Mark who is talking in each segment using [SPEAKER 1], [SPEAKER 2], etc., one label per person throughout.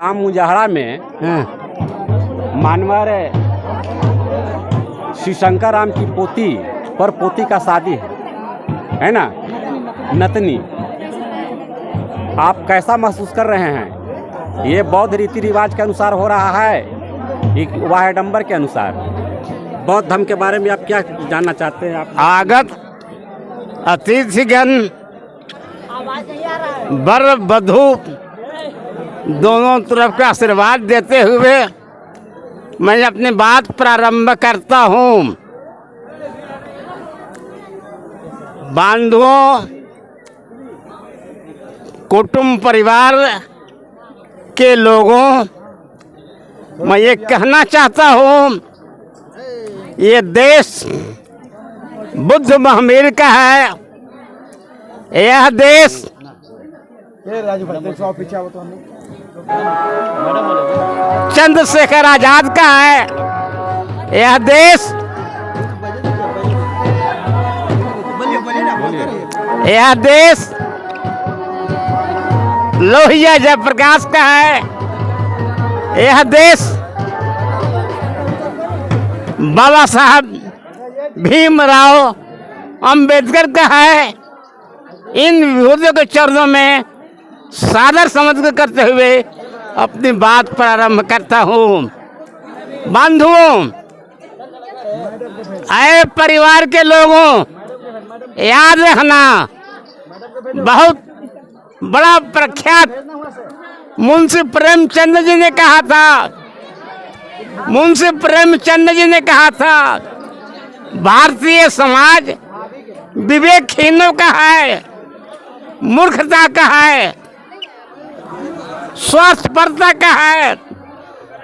[SPEAKER 1] आम मुजाहरा में मानवर श्री शंकर राम की पोती पर पोती का शादी है ना, नतनी। आप कैसा महसूस कर रहे हैं? ये बौद्ध रीति रिवाज के अनुसार हो रहा है, वाहडंबर के अनुसार। बौद्ध धर्म के बारे में आप क्या जानना चाहते हैं? आप
[SPEAKER 2] आगत अतिथिगण वर वधू दोनों तरफ का आशीर्वाद देते हुए मैं अपनी बात प्रारंभ करता हूँ। बांधुओं, कुटुंब परिवार के लोगों, मैं ये कहना चाहता हूँ, ये देश बुद्ध महावीर का है। यह देश चंद्रशेखर आजाद का है। यह देश लोहिया जयप्रकाश का है। यह देश बाबा साहब भीमराव अंबेडकर का है। इन विभूतियों के चरणों में सादर समझ करते हुए अपनी बात प्रारंभ करता हूँ। बंधुओं, आए परिवार के लोगों, याद रखना, बहुत बड़ा प्रख्यात मुंशी प्रेमचंद जी ने कहा था, भारतीय समाज विवेकहीनों का है, मूर्खता का है, स्वार्थपरता का है,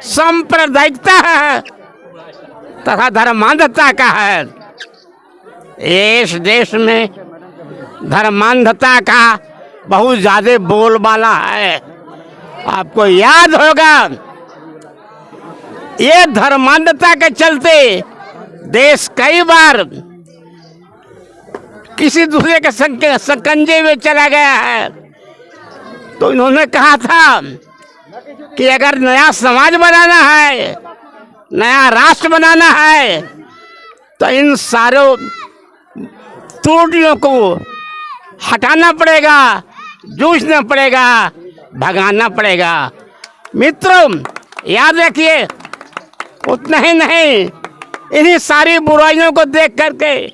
[SPEAKER 2] सांप्रदायिकता है तथा धर्मांधता का है। इस देश में धर्मांधता का बहुत ज्यादा बोलबाला है। आपको याद होगा, ये धर्मांधता के चलते देश कई बार किसी दूसरे के संकंजे में चला गया है। तो इन्होंने कहा था कि अगर नया समाज बनाना है, नया राष्ट्र बनाना है, तो इन सारों त्रुटियों को हटाना पड़ेगा, जूझना पड़ेगा, भगाना पड़ेगा। मित्रों, याद रखिए, उतना ही नहीं, इन्हीं सारी बुराइयों को देख करके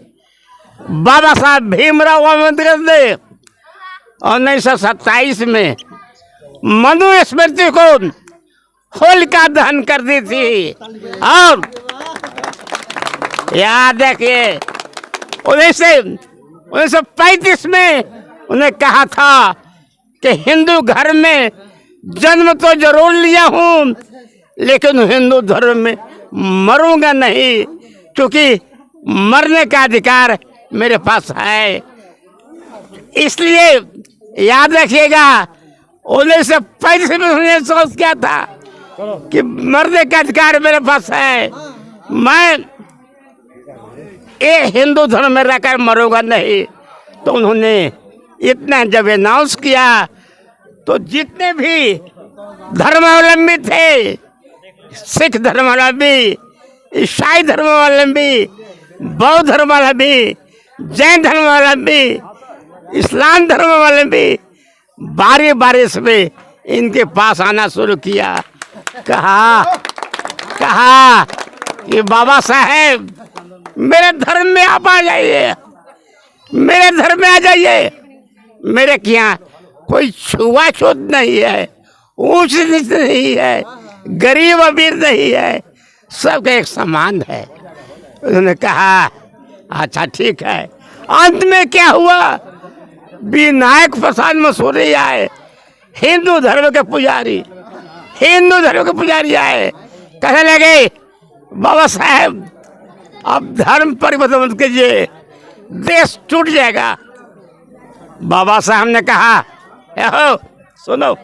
[SPEAKER 2] बाबा साहब भीमराव अम्बेडकर ने 1927 में मनुस्मृति को होलिका दहन कर दी थी। और याद रखिए, 1935 में उन्हें कहा था कि हिंदू घर में जन्म तो जरूर लिया हूँ, लेकिन हिंदू धर्म में मरूंगा नहीं, क्योंकि मरने का अधिकार मेरे पास है। इसलिए याद रखिएगा, 1935 में उन्होंने सोच किया था कि मरने का अधिकार मेरे पास है, मैं ये हिंदू धर्म में रहकर मरूंगा नहीं। तो उन्होंने इतना जब अनाउंस किया, तो जितने भी धर्मावलंबी थे, सिख धर्मावलंबी, ईसाई धर्मावलंबी, बौद्ध धर्मावलंबी, जैन धर्मावलंबी, इस्लाम धर्मावलंबी, बारी बारी से इनके पास आना शुरू किया। कहा कि बाबा साहेब, मेरे धर्म में आप आ जाइए, मेरे धर्म में आ जाइए। मेरे क्या कोई छुआछूत नहीं है, ऊंच नीच नहीं है, गरीब अमीर नहीं है, सबका एक समान है। उन्होंने कहा अच्छा ठीक है। अंत में क्या हुआ, विनायक प्रसाद मसूरी आए, हिंदू धर्म के पुजारी आए, कहने लगे बाबा साहेब अब धर्म परिवर्तन मत कीजिए, देश टूट जाएगा। बाबा साहब ने कहा सुनो,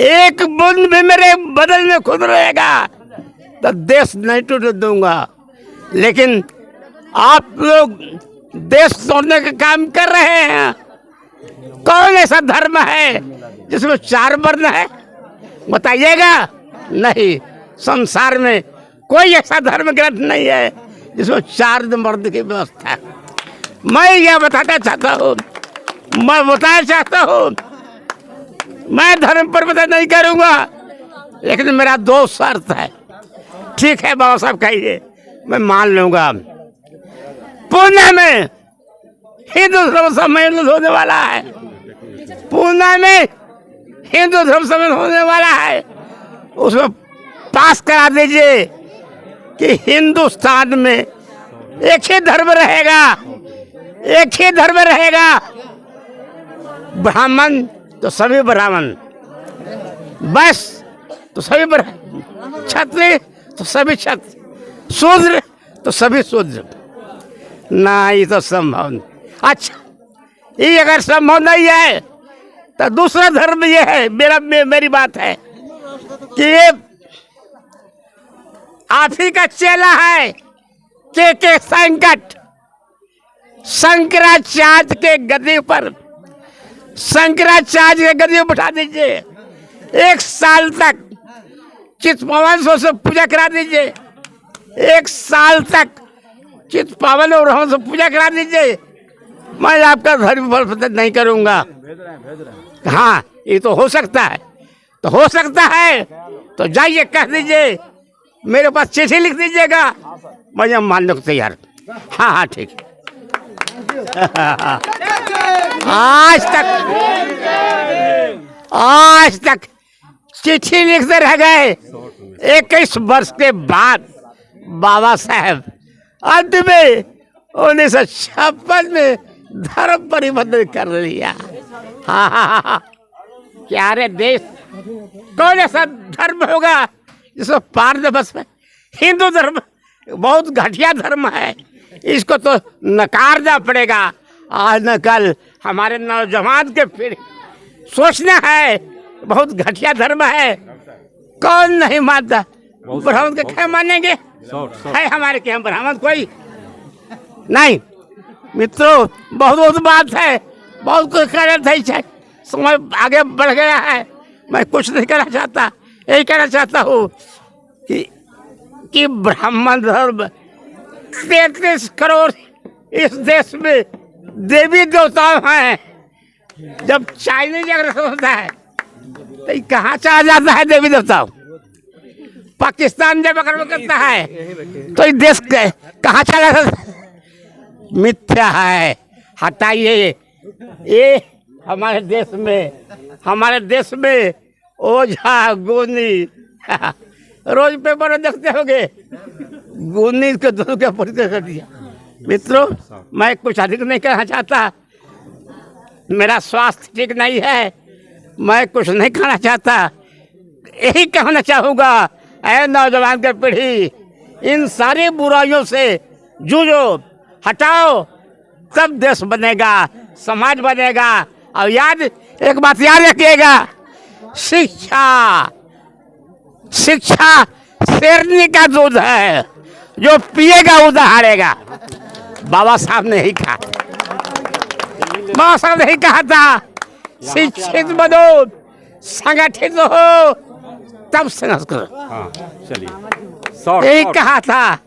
[SPEAKER 2] एक बूंद भी मेरे बदन में खुद रहेगा तो देश नहीं टूट दूंगा, लेकिन आप लोग देश तोड़ने का काम कर रहे हैं। कौन ऐसा धर्म है जिसमें 4 वर्ण है? बताइएगा। नहीं, संसार में कोई ऐसा धर्म ग्रंथ नहीं है जिसमें 4 वर्ण की व्यवस्था है। मैं यह बताना चाहता हूँ, मैं बताना चाहता हूँ, मैं धर्म पर पता नहीं करूँगा, लेकिन मेरा 2 शर्त है। ठीक है बाबा साहब कहिए, मैं मान लूँगा। पुणे में हिंदू धर्म सम्मेलन होने वाला है, पुणे में हिंदू धर्म सम्मेलन होने वाला है, उसमें पास करा दीजिए कि हिंदुस्तान में एक ही धर्म रहेगा, एक ही धर्म रहेगा। ब्राह्मण तो सभी ब्राह्मण, वैश्य तो सभी क्षत्रिय तो सभी क्षत्रिय, शूद्र तो सभी शूद्र। ना, ये तो संभव नहीं। अच्छा, ये अगर संभव नहीं है तो दूसरा धर्म ये है, मेरी बात है कि ये आप ही का चेला है के संकट, शंकराचार्य के गद्दी पर, शंकराचार्य के गद्दी पर बैठा दीजिए। 1 साल तक चित्पावन से पूजा करा दीजिए, 1 साल तक चित्पावन और से पूजा करा दीजिए। मैं आपका धर्म फल नहीं करूंगा। हाँ, ये तो हो सकता है, तो हो सकता है तो जाइए कह दीजिए, मेरे पास चिट्ठी लिख दीजिएगा, मैं मानने को तैयार। हाँ हाँ ठीक है। आज तक चिट्ठी लिखते रह गए। 21 वर्ष के बाद बाबा साहब अंत में 1956 में धर्म परिवर्तन कर लिया। हाँ हाँ हाँ, क्या रे देश, कौन ऐसा धर्म होगा जिसको पार बस में? हिंदू धर्म बहुत घटिया धर्म है, इसको तो नकारना पड़ेगा। आज न कल हमारे नौजवान के फिर सोचना है, बहुत घटिया धर्म है, कौन नहीं मानता? ब्राह्मण के क्या मानेंगे? है हमारे के हम ब्राह्मण कोई नहीं। मित्रों, बहुत बहुत बात है, बहुत कुछ कहना था, समय आगे बढ़ गया है, मैं कुछ नहीं कहना चाहता। यही कहना चाहता हूँ कि ब्राह्मण धर्म 33 करोड़ इस देश में देवी देवता हैं। जब चाइनीज अगर होता है तो ये कहाँ चला जाता है देवी देवता? पाकिस्तान जब अगर करता है तो ये देश कहाँ चला जाता है? मिथ्या है, हटाइए। ये हमारे देश में ओझा गुनी रोज पेपर में देखते होंगे, गुनी के दोनों का परिचय कर दिया। मित्रों, मैं कुछ अधिक नहीं कहना चाहता, मेरा स्वास्थ्य ठीक नहीं है, मैं कुछ नहीं कहना चाहता। यही कहना चाहूँगा, ऐ नौजवान की पीढ़ी, इन सारी बुराइयों से जूझो, हटाओ, तब देश बनेगा, समाज बनेगा। और एक बात याद रखिएगा, शिक्षा शेरनी का दूध है, जो पिएगा वो दहाड़ेगा। बाबा साहब ने ही कहा, बाबा साहब ने ही कहा था, शिक्षित बनो, संगठित हो, तब संघर्ष करो।
[SPEAKER 1] हाँ, चलिए,
[SPEAKER 2] यही कहा था,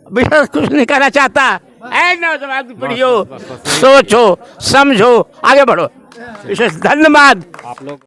[SPEAKER 2] विशेष कुछ नहीं कहना चाहता। ऐ नौजवान की पीढ़ियों, सोचो, समझो, आगे बढ़ो। विशेष धन्यवाद।
[SPEAKER 1] आप लोग